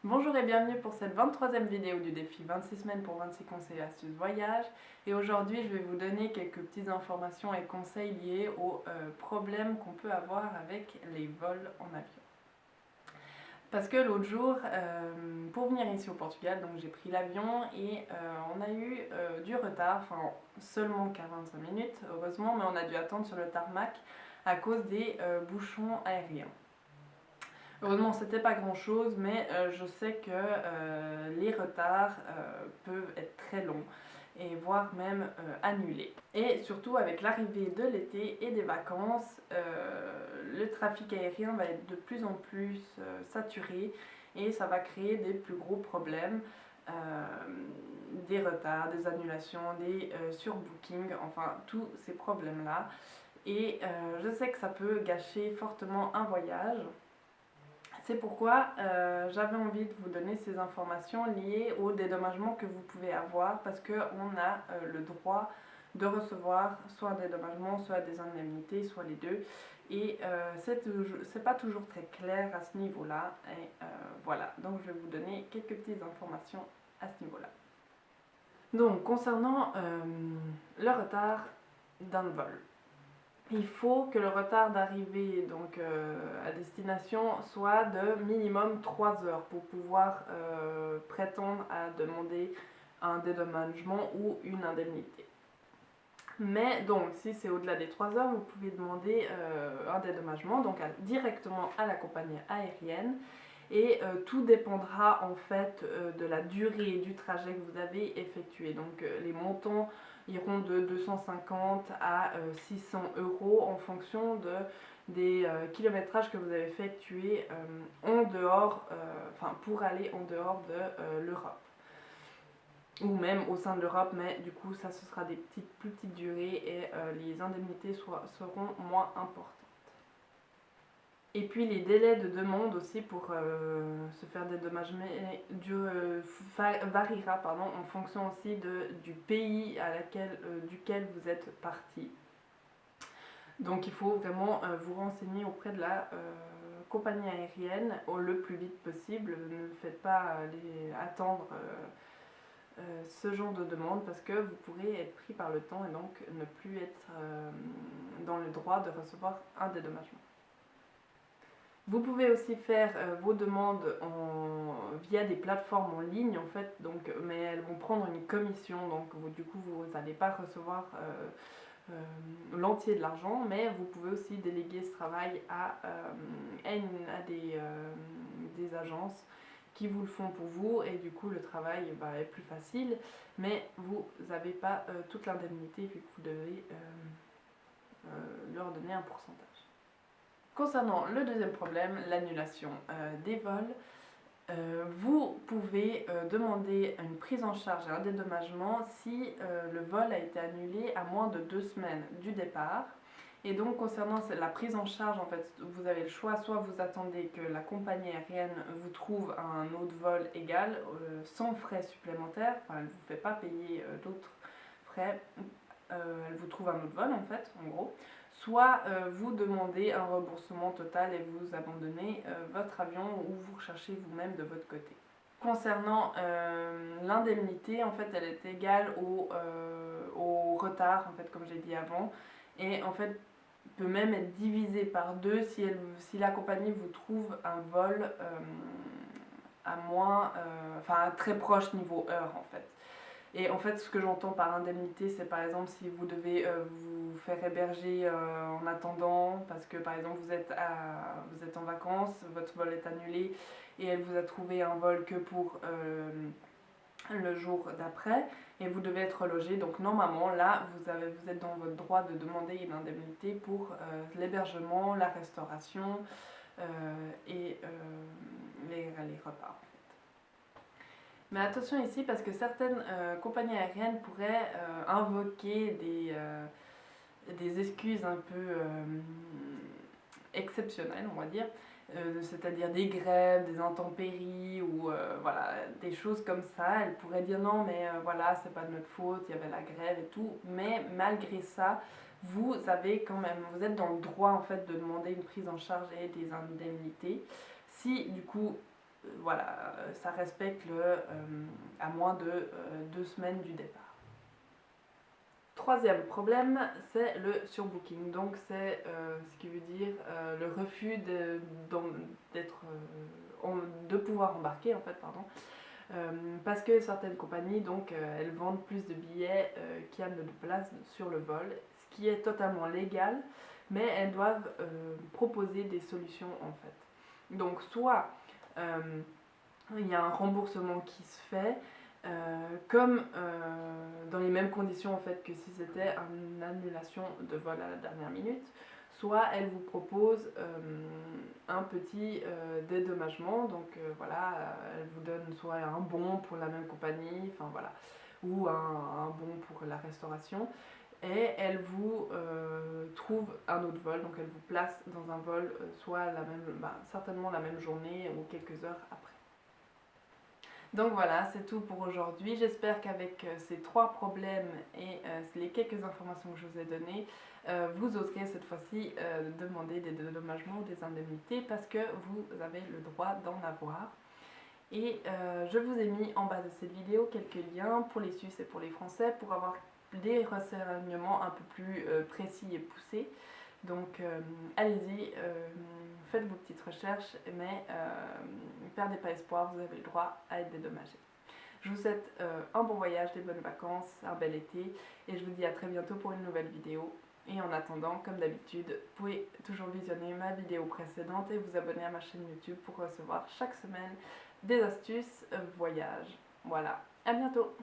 Bonjour et bienvenue pour cette 23e vidéo du défi 26 semaines pour 26 conseils et astuces voyage. Et aujourd'hui, je vais vous donner quelques petites informations et conseils liés aux problèmes qu'on peut avoir avec les vols en avion. Parce que l'autre jour, pour venir ici au Portugal, donc j'ai pris l'avion et on a eu du retard, enfin seulement 45 minutes heureusement, mais on a dû attendre sur le tarmac à cause des bouchons aériens. Heureusement, c'était pas grand chose, mais je sais que les retards peuvent être très longs et voire même annulés. Et surtout avec l'arrivée de l'été et des vacances, le trafic aérien va être de plus en plus saturé et ça va créer des plus gros problèmes, des retards, des annulations, des surbookings, enfin tous ces problèmes-là. Et je sais que ça peut gâcher fortement un voyage. C'est pourquoi j'avais envie de vous donner ces informations liées au dédommagement que vous pouvez avoir parce qu'on a le droit de recevoir soit un dédommagement, soit des indemnités, soit les deux. Et c'est pas toujours très clair à ce niveau-là. Et voilà, donc je vais vous donner quelques petites informations à ce niveau-là. Donc, concernant le retard d'un vol. Il faut que le retard d'arrivée donc à destination soit de minimum 3 heures pour pouvoir prétendre à demander un dédommagement ou une indemnité. Mais donc si c'est au-delà des 3 heures, vous pouvez demander un dédommagement donc directement à la compagnie aérienne. Et tout dépendra en fait de la durée du trajet que vous avez effectué. Donc les montants iront de 250 à 600 euros en fonction des kilométrages que vous avez effectués en dehors, pour aller en dehors de l'Europe. Ou même au sein de l'Europe, mais du coup ça ce sera des plus petites durées et les indemnités seront moins importantes. Et puis les délais de demande aussi pour se faire dédommager variera en fonction aussi du pays duquel vous êtes parti. Donc il faut vraiment vous renseigner auprès de la compagnie aérienne le plus vite possible. Ne faites pas attendre ce genre de demande parce que vous pourrez être pris par le temps et donc ne plus être dans le droit de recevoir un dédommagement. Vous pouvez aussi faire vos demandes via des plateformes en ligne en fait, donc, mais elles vont prendre une commission, donc du coup vous n'allez pas recevoir l'entier de l'argent, mais vous pouvez aussi déléguer ce travail à des agences qui vous le font pour vous et du coup le travail est plus facile, mais vous n'avez pas toute l'indemnité vu que vous devez leur donner un pourcentage. Concernant le deuxième problème, l'annulation des vols, vous pouvez demander une prise en charge et un dédommagement si le vol a été annulé à moins de 2 semaines du départ. Et donc concernant la prise en charge, en fait, vous avez le choix, soit vous attendez que la compagnie aérienne vous trouve un autre vol égal, sans frais supplémentaires, enfin elle ne vous fait pas payer d'autres frais, elle vous trouve un autre vol en fait, en gros. Soit vous demandez un remboursement total et vous abandonnez votre avion ou vous recherchez vous-même de votre côté. Concernant l'indemnité, en fait, elle est égale au retard, en fait, comme j'ai dit avant, et en fait peut même être divisée par 2 si la compagnie vous trouve un vol à très proche niveau heure en fait. Et en fait, ce que j'entends par indemnité, c'est par exemple si vous devez vous faire héberger en attendant, parce que par exemple vous êtes en vacances, votre vol est annulé et elle vous a trouvé un vol que pour le jour d'après et vous devez être logé. Donc normalement, là, vous êtes dans votre droit de demander une indemnité pour l'hébergement, la restauration et les repas. Mais attention ici parce que certaines compagnies aériennes pourraient invoquer des excuses un peu exceptionnelles, on va dire, c'est-à-dire des grèves, des intempéries ou voilà, des choses comme ça. Elles pourraient dire non mais voilà, c'est pas de notre faute, il y avait la grève et tout, mais malgré ça, vous êtes dans le droit en fait de demander une prise en charge et des indemnités. Si du coup voilà, ça respecte à moins de 2 semaines du départ. Troisième problème, c'est le surbooking. Donc c'est ce qui veut dire le refus de pouvoir embarquer en fait, pardon. Parce que certaines compagnies donc elles vendent plus de billets qu'il y a de place sur le vol, ce qui est totalement légal, mais elles doivent proposer des solutions en fait. Donc soit il y a un remboursement qui se fait, comme dans les mêmes conditions en fait que si c'était une annulation de vol à la dernière minute, soit elle vous propose un petit dédommagement, donc voilà, elle vous donne soit un bon pour la même compagnie, enfin voilà, ou un bon pour la restauration, et elle vous trouve un autre vol, donc elle vous place dans un vol soit certainement la même journée ou quelques heures après. Donc voilà, c'est tout pour aujourd'hui. J'espère qu'avec ces 3 problèmes et les quelques informations que je vous ai données, vous oserez cette fois-ci demander des dédommagements ou des indemnités parce que vous avez le droit d'en avoir. Et je vous ai mis en bas de cette vidéo quelques liens pour les Suisses et pour les Français pour avoir des renseignements un peu plus précis et poussés. Donc allez-y, faites vos petites recherches, mais ne perdez pas espoir, vous avez le droit à être dédommagé. Je vous souhaite un bon voyage, des bonnes vacances, un bel été, et je vous dis à très bientôt pour une nouvelle vidéo. Et en attendant, comme d'habitude, vous pouvez toujours visionner ma vidéo précédente et vous abonner à ma chaîne YouTube pour recevoir chaque semaine des astuces voyage. Voilà, à bientôt!